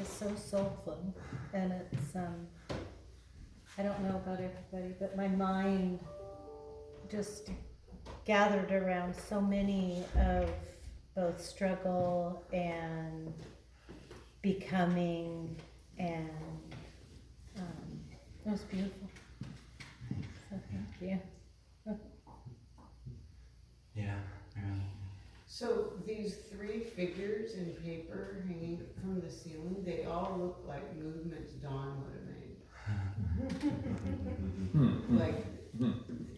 just so soulful, and it's I don't know about everybody, but my mind just gathered around so many of both struggle and becoming, and it was beautiful. So thank you. Yeah. So these three figures in paper hanging from the ceiling, they all look like movements Dawn would have made. Like,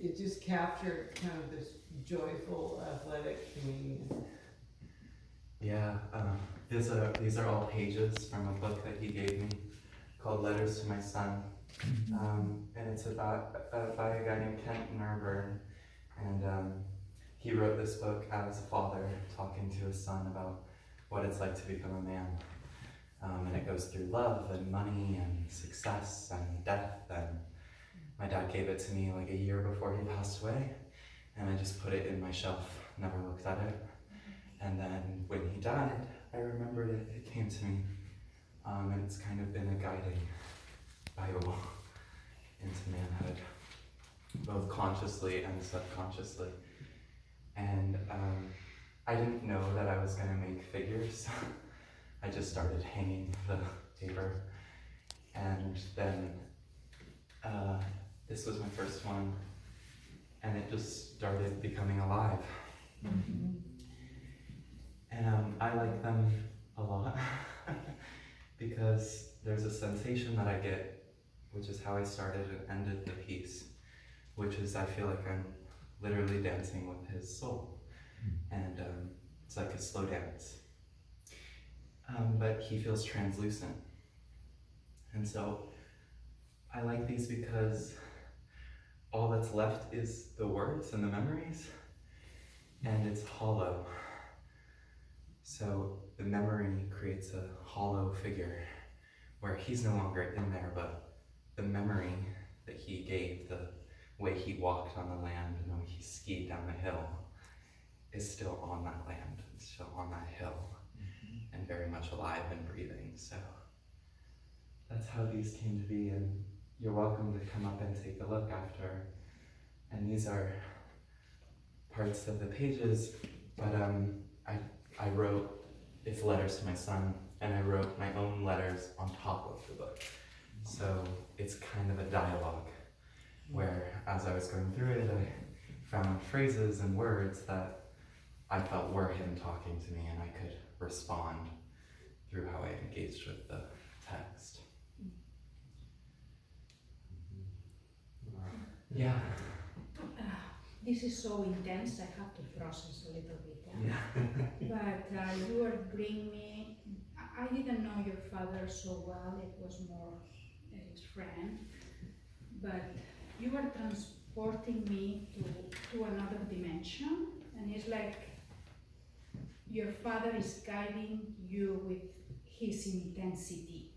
it just captured kind of this joyful, athletic thing. Yeah, these are all pages from a book that he gave me called Letters to My Son. And it's about by a guy named Kent Nerburn. And he wrote this book as a father talking to his son about what it's like to become a man. And it goes through love and money and success and death. And my dad gave it to me like a year before he passed away. And I just put it in my shelf, never looked at it. And then when he died, I remembered it, it came to me. And it's kind of been a guiding Bible into manhood, both consciously and subconsciously. And I didn't know that I was gonna make figures. I just started hanging the paper. And then this was my first one, and it just started becoming alive. Mm-hmm. And I like them a lot because there's a sensation that I get, which is how I started and ended the piece, which is I feel like I'm literally dancing with his soul. And it's like a slow dance. But he feels translucent. And so I like these because all that's left is the words and the memories, and it's hollow. So the memory creates a hollow figure where he's no longer in there, but the memory that he gave, the way he walked on the land and the way he skied down the hill, is still on that land, it's still on that hill, and very much alive and breathing. So that's how these came to be, and you're welcome to come up and take a look after. And these are parts of the pages, but I wrote It's Letters to My Son, and I wrote my own letters on top of the book. So it's kind of a dialogue where, as I was going through it, I found phrases and words that I felt were him talking to me, and I could respond through how I engaged with the text. Yeah. This is so intense, I have to process a little bit. Yeah. But you are bringing me, I didn't know your father so well, it was more his friend, but you are transporting me to another dimension, and it's like your father is guiding you with his intensity.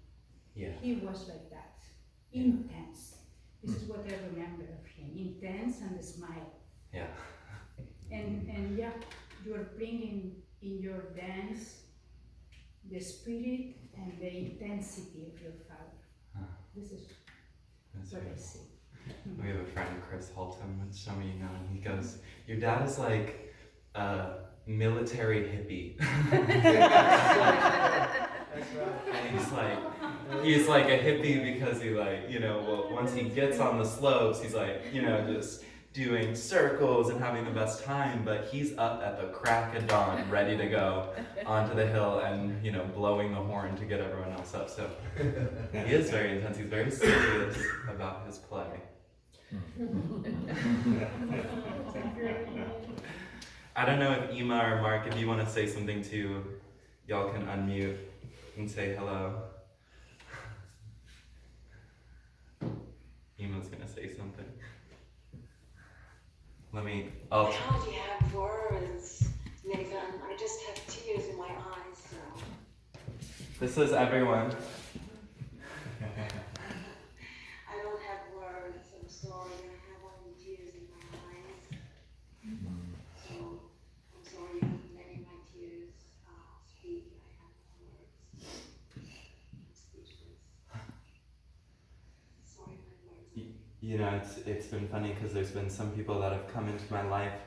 Yeah. He was like that, intense. This is what I remember of him, intense and a smile. Yeah. And yeah, you are bringing in your dance the spirit and the intensity of your father. This is what I see. We have a friend, Chris Haltom, which some of you know, and he goes, your dad is like a military hippie. And he's like a hippie because he once he gets on the slopes, he's like, just doing circles and having the best time, but he's up at the crack of dawn, ready to go onto the hill and, blowing the horn to get everyone else up. So he is very intense. He's very serious about his play. I don't know if Ima or Mark, if you want to say something too, y'all can unmute and say hello. Ima's gonna say something. I hardly have words, Nathan. I just have tears in my eyes. So. This is everyone. I don't have words. I'm sorry. I have only tears in my eyes. So I'm sorry. I'm letting my tears speak. I have words. you know, it's been funny because there's been some people that have come into my life,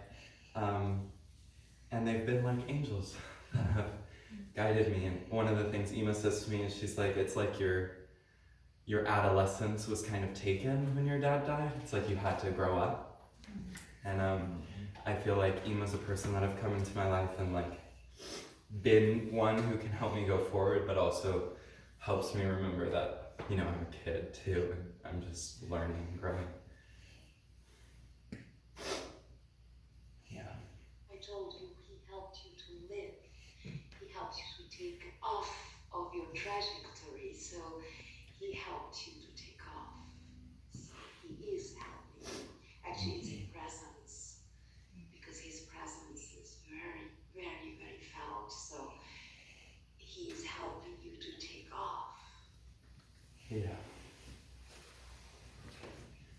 and they've been like angels that have guided me. And one of the things Ema says to me is, she's like, it's like your adolescence was kind of taken when your dad died. It's like you had to grow up. And I feel like Ema's a person that have come into my life and like been one who can help me go forward, but also helps me remember that, you know, I'm a kid too, and I'm just learning and growing. Yeah. I told you he helped you to live. He helped you to take off of your trajectory. So he helped you to take off. So he is helping you. Actually, it's a presence, because his presence is very, very, very felt. So he is helping you to take off. Yeah.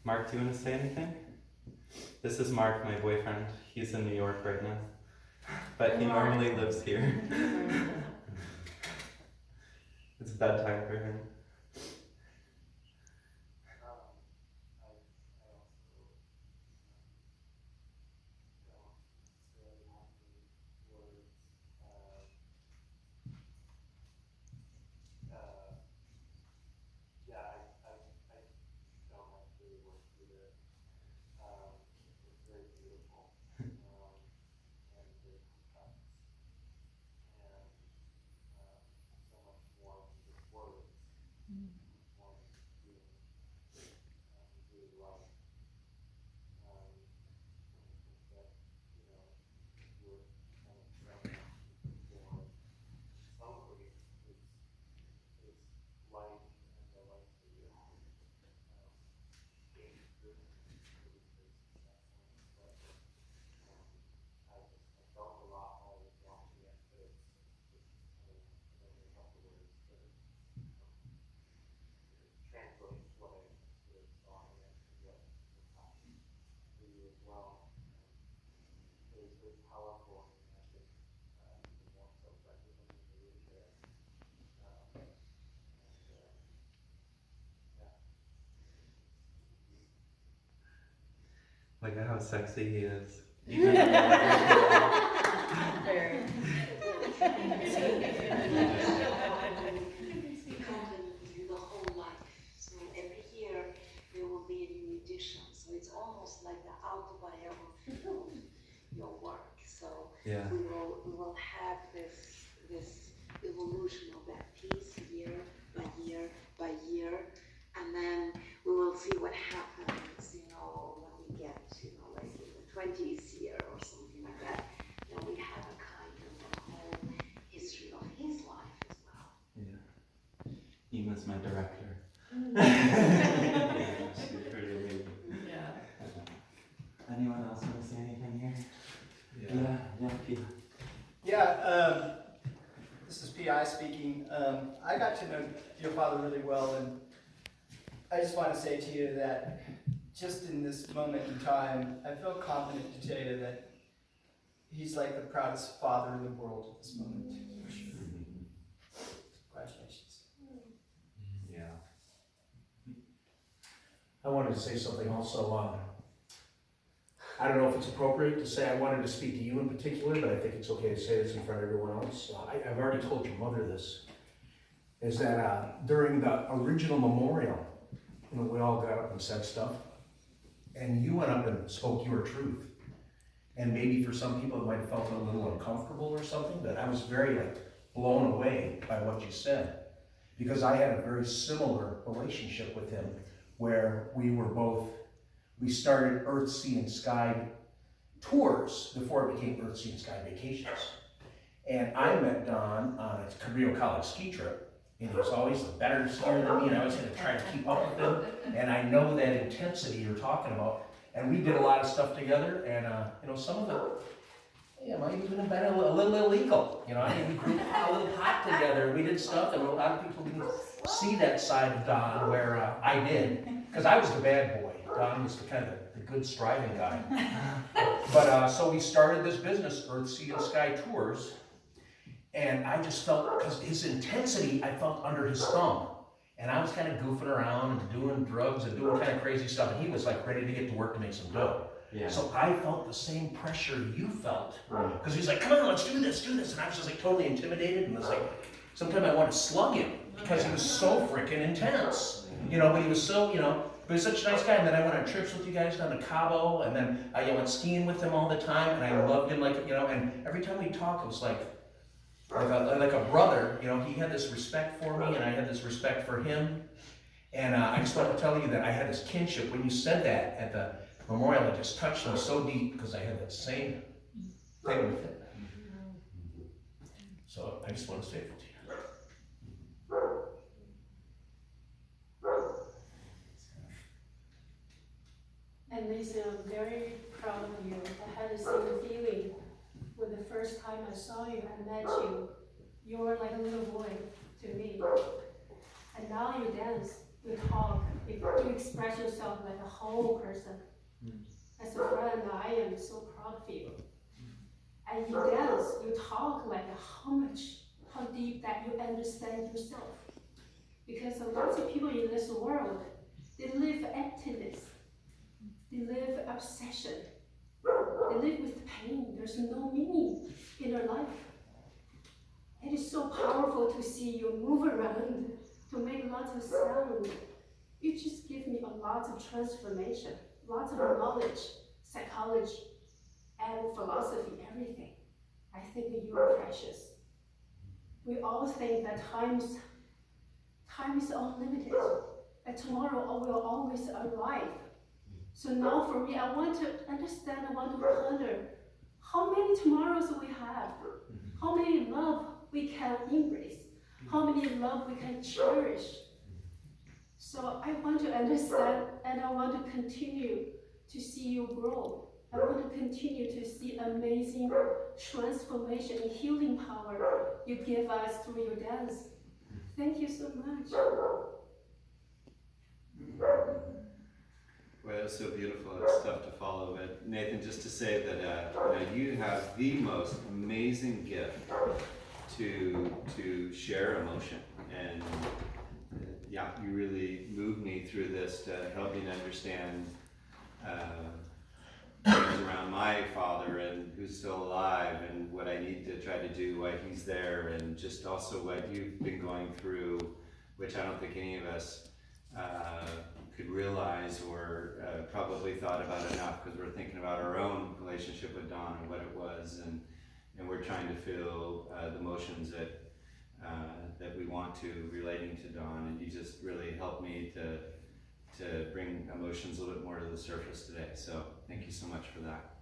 Mark, do you want to say anything? This is Mark, my boyfriend. He's in New York right now, but he normally lives here. It's bedtime for him. Look at how sexy he is. Very. The whole life. So every year there will be a new edition. So it's almost like the autobiography of your work. So Yeah. we will have this evolution of that piece year by year by year, and then we will see what happens, you know, when we get, you know, like in the 20th year or something like that. Then we have a kind of a whole history of his life as well. Yeah. Ema's my director. Yeah, she's pretty amazing. Yeah. Anyone else want to say anything here? Yeah, Pete. Yeah, this is P.I. speaking. I got to know your father really well, and I just want to say to you that just in this moment in time, I feel confident to tell you that he's like the proudest father in the world at this moment, for sure. Congratulations. Yeah. I wanted to say something also. I don't know if it's appropriate to say I wanted to speak to you in particular, but I think it's okay to say this in front of everyone else. I've already told your mother this, is that during the original memorial, you know, we all got up and said stuff, and you went up and spoke your truth. And maybe for some people it might have felt a little uncomfortable or something, but I was very blown away by what you said, because I had a very similar relationship with him, where we started Earth, Sea, and Sky tours before it became Earth, Sea, and Sky Vacations. And I met Don on a Cabrillo College ski trip, and he was always a better skier than me, and I always had to try to keep up with him. And I know that intensity you're talking about. And we did a lot of stuff together, and you know, some of it, might even have been a little illegal. You know, I mean, we grew a little hot together. We did stuff, and a lot of people didn't see that side of Don where I did, because I was the bad boy. Don was the kind of the good striving guy. But so we started this business, Earth, Sea, and Sky Tours, and I just felt, because his intensity, I felt under his thumb. And I was kind of goofing around and doing drugs and doing kind of crazy stuff, and he was like ready to get to work to make some dough. Yeah. So I felt the same pressure you felt, because he's like, come on, let's do this, and I was just like totally intimidated, and it's like, sometimes I want to slug him, because he was so freaking intense, you know, but he was so, you know, but he's such a nice guy. And then I went on trips with you guys down to Cabo, and then I went skiing with him all the time, and I loved him, like, you know, and every time we talked, it was like a brother, you know. He had this respect for me, and I had this respect for him, and I just want to tell you that I had this kinship. When you said that at the memorial, it just touched me so deep, because I had that same thing with him. So I just want to say it to you. And Lisa, I'm very proud of you. I had the same feeling when the first time I saw you, I met you. You were like a little boy to me. And now you dance, you talk, you express yourself like a whole person. As a friend, I am so proud of you. And you dance, you talk like how deep that you understand yourself. Because a lot of people in this world, they live emptiness. They live obsession. They live with pain. There's no meaning in their life. It is so powerful to see you move around, to make lots of sound. You just give me a lot of transformation, lots of knowledge, psychology, and philosophy, everything. I think that you are precious. We all think that time is unlimited, and tomorrow will always arrive. So now for me, I want to understand, I want to ponder how many tomorrows we have, how many love we can embrace, how many love we can cherish. So I want to understand, and I want to continue to see you grow. I want to continue to see amazing transformation and healing power you give us through your dance. Thank you so much. Well, it was so beautiful. It's tough to follow, but Nathan, just to say that you have the most amazing gift to share emotion, and yeah, you really moved me through this to help me to understand things around my father and who's still alive, and what I need to try to do, why he's there, and just also what you've been going through, which I don't think any of us could realize or probably thought about enough, because we're thinking about our own relationship with Don and what it was, and we're trying to feel the emotions that we want to relating to Don, and you just really helped me to bring emotions a little bit more to the surface today. So thank you so much for that.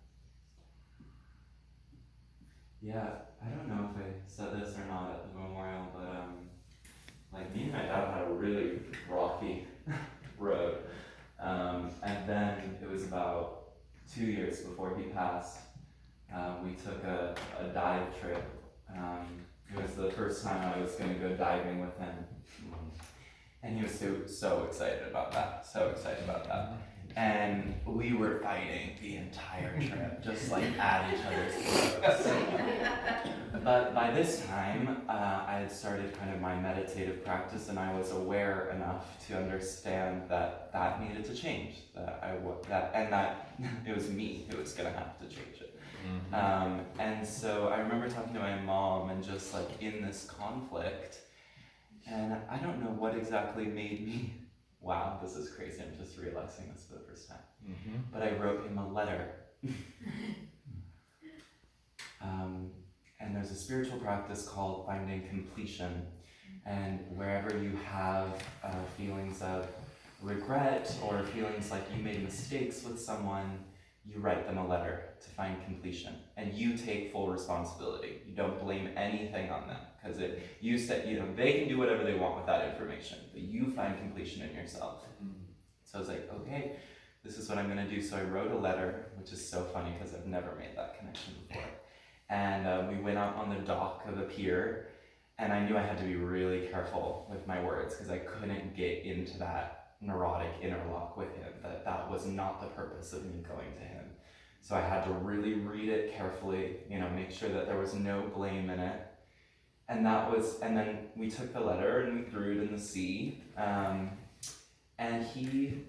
Yeah, I don't know if I said this or not at the memorial, but like me and my dad had a really rocky road. And then it was about 2 years before he passed, we took a dive trip. It was the first time I was going to go diving with him. And he was so excited about that, And we were fighting the entire trip, just like at each other's throats. But by this time, I had started kind of my meditative practice, and I was aware enough to understand that needed to change. That it was me who was gonna have to change it. And so I remember talking to my mom, and just like in this conflict, and I don't know what exactly made me. Wow, this is crazy. I'm just realizing this for the first time. But I wrote him a letter. And there's a spiritual practice called finding completion. And wherever you have feelings of regret or feelings like you made mistakes with someone, you write them a letter to find completion. And you take full responsibility. You don't blame anything on them. Because they can do whatever they want with that information, but you find completion in yourself. So I was like, okay, this is what I'm gonna do. So I wrote a letter, which is so funny because I've never made that connection before. And we went out on the dock of a pier, and I knew I had to be really careful with my words, because I couldn't get into that neurotic interlock with him, that was not the purpose of me going to him. So I had to really read it carefully, make sure that there was no blame in it. And then we took the letter and we threw it in the sea. And he,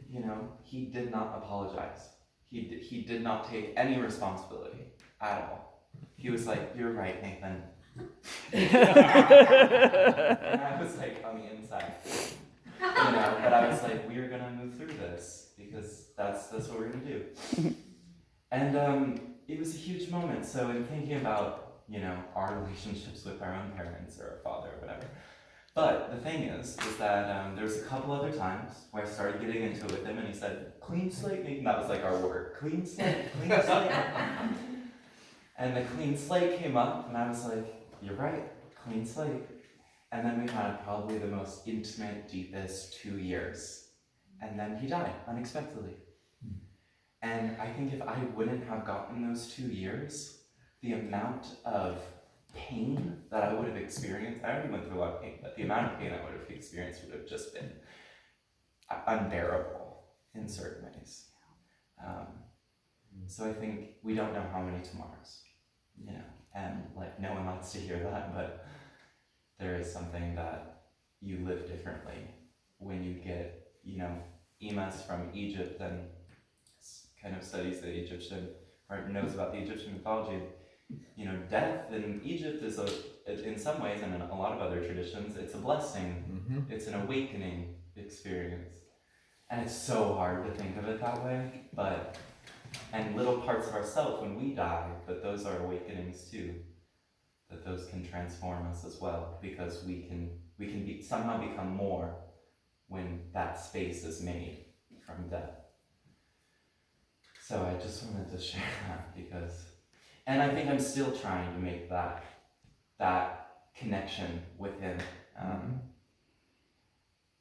he did not apologize. He did not take any responsibility at all. He was like, "You're right, Nathan." And I was like, on the inside, but I was like, "We are gonna move through this because that's what we're gonna do." And it was a huge moment. So in thinking about, our relationships with our own parents or our father or whatever. But the thing is that there was a couple other times where I started getting into it with him, and he said, "Clean slate, Nathan." That was like our word, clean slate, clean slate. And the clean slate came up, and I was like, "You're right, clean slate." And then we had probably the most intimate, deepest 2 years. And then he died unexpectedly. And I think if I wouldn't have gotten those 2 years, the amount of pain that I would have experienced, I already went through a lot of pain, but the amount of pain I would have experienced would have just been unbearable in certain ways. So I think we don't know how many tomorrows, and like no one wants to hear that, but there is something that you live differently when you get, Emas from Egypt and kind of studies the Egyptian, or knows about the Egyptian mythology. Death in Egypt is in some ways, and in a lot of other traditions, it's a blessing. Mm-hmm. It's an awakening experience. And it's so hard to think of it that way, and little parts of ourselves when we die, but those are awakenings too. That those can transform us as well, because we can somehow become more when that space is made from death. So I just wanted to share that and I think I'm still trying to make that connection with him.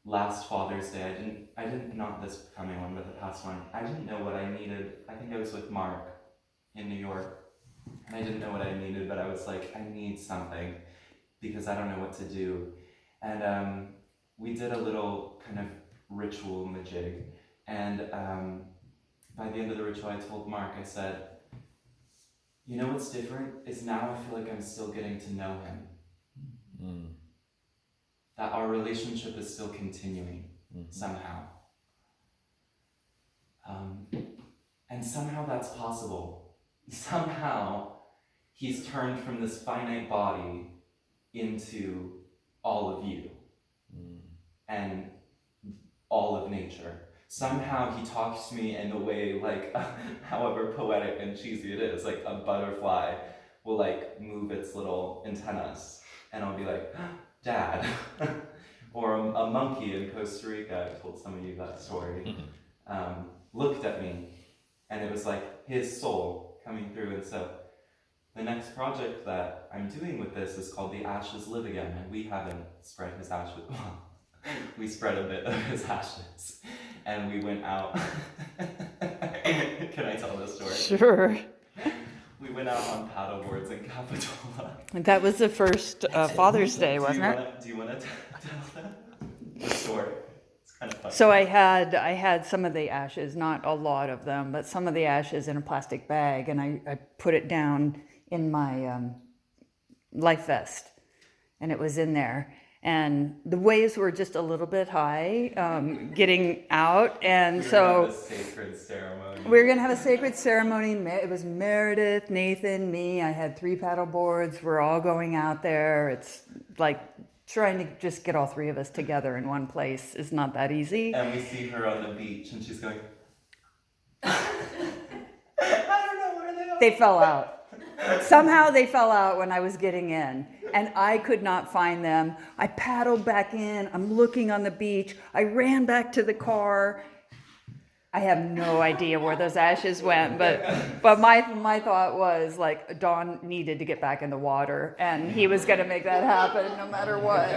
Last Father's Day, I didn't, not this coming one, but the past one, I didn't know what I needed. I think I was with Mark in New York, and I didn't know what I needed, but I was like, I need something, because I don't know what to do. And we did a little kind of ritual majig, and by the end of the ritual, I told Mark, I said, what's different is now I feel like I'm still getting to know him. Mm. That our relationship is still continuing somehow. And somehow that's possible. Somehow he's turned from this finite body into all of you and all of nature. Somehow he talks to me in a way like, however poetic and cheesy it is, like a butterfly will like move its little antennas, and I'll be like, "Dad." Or a monkey in Costa Rica, I've told some of you that story, looked at me, and it was like his soul coming through. And so the next project that I'm doing with this is called The Ashes Live Again, and we haven't spread his ashes, well, we spread a bit of his ashes, and we went out. Can I tell this story? Sure. We went out on paddleboards in Capitola. That was the first Father's Day, wasn't it? Do you want to tell them the story? It's kind of fun. So I had some of the ashes, not a lot of them, but some of the ashes in a plastic bag, and I put it down in my life vest, and it was in there. And the waves were just a little bit high, getting out, and so we were going to have a sacred ceremony. It was Meredith, Nathan, me. I had 3 paddle boards. We're all going out there. It's like trying to just get all 3 of us together in one place is not that easy. And we see her on the beach, and she's going, I don't know where they are. They fell out. Somehow they fell out when I was getting in, and I could not find them. I paddled back in. I'm looking on the beach. I ran back to the car. I have no idea where those ashes went, but my thought was like Don needed to get back in the water, and he was going to make that happen no matter what.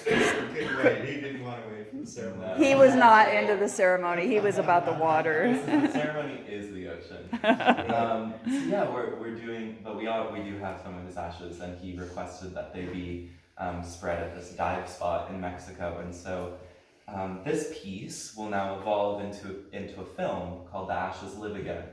He didn't want to wait for the ceremony. He was not into the ceremony. He was about the water. The ceremony is the ocean. So yeah, we're doing, but we do have some of his ashes, and he requested that they be spread at this dive spot in Mexico, and so this piece will now evolve into a film called The Ashes Live Again,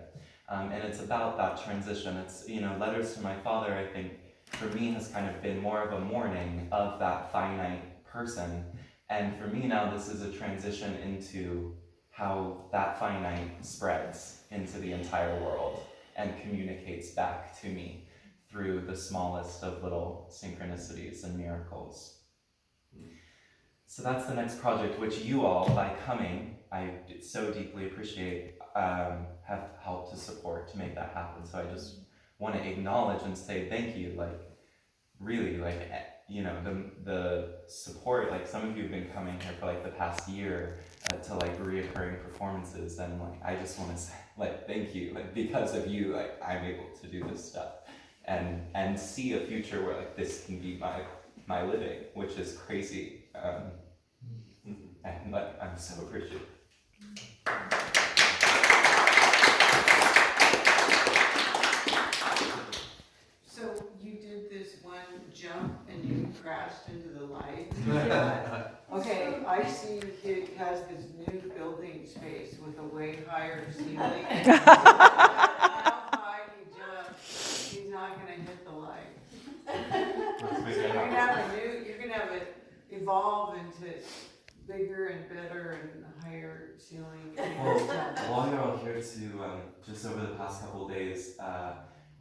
and it's about that transition. It's Letters to My Father, I think, for me has kind of been more of a mourning of that finite person. And for me now, this is a transition into how that finite spreads into the entire world and communicates back to me through the smallest of little synchronicities and miracles. So that's the next project, which you all, by coming, I so deeply appreciate, have helped to support to make that happen. So I just want to acknowledge and say thank you, like, really, like, you know, the support, like, some of you have been coming here for, like, the past year to, like, reoccurring performances, and, like, I just want to say, like, thank you, like, because of you, like, I'm able to do this stuff, and see a future where, like, this can be my living, which is crazy, and, like, I'm so appreciative. So you did this one jump and you crashed into the light? Yeah. Okay, I see your kid has this new building space with a way higher ceiling. How high he jumps, he's not gonna hit the light. You're gonna have it evolve into bigger and better and higher ceiling. Well, while you're all here to, just over the past couple of days,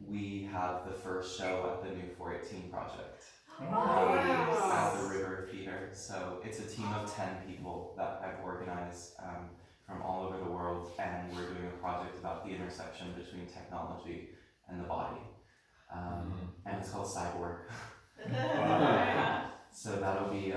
we have the first show at the new 418 project. At the River Theater. So it's a team of 10 people that I've organized from all over the world, and we're doing a project about the intersection between technology and the body. And it's called Cyborg. So that'll be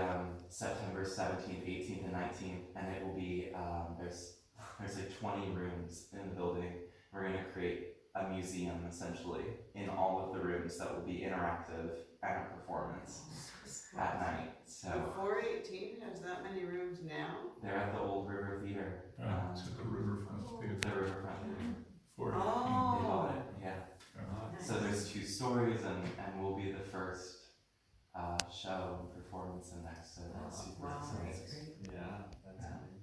September 17th, 18th, and 19th, and it will be, there's like 20 rooms in the building. We're going to create a museum, essentially, in all of the rooms that will be interactive and a performance at night. So The 418 has that many rooms now? they're at the old River Theater. It's at the Riverfront Theater. The Riverfront Theater. For Oh. They bought it, yeah. So there's 2 stories, and we'll be the first show and performance in next. So that's super exciting. Yeah, that's amazing.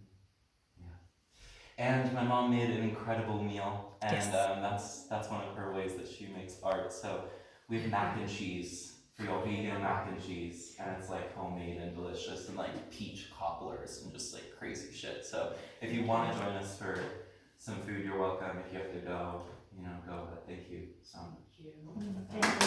And my mom made an incredible meal, and Yes. that's one of her ways that she makes art. So we have mac and cheese for your vegan mac and cheese, and it's like homemade and delicious, and like peach cobblers and just like crazy shit. So if you want to join us for some food, you're welcome. If you have to go, you know, go. But thank you so much. Thank you.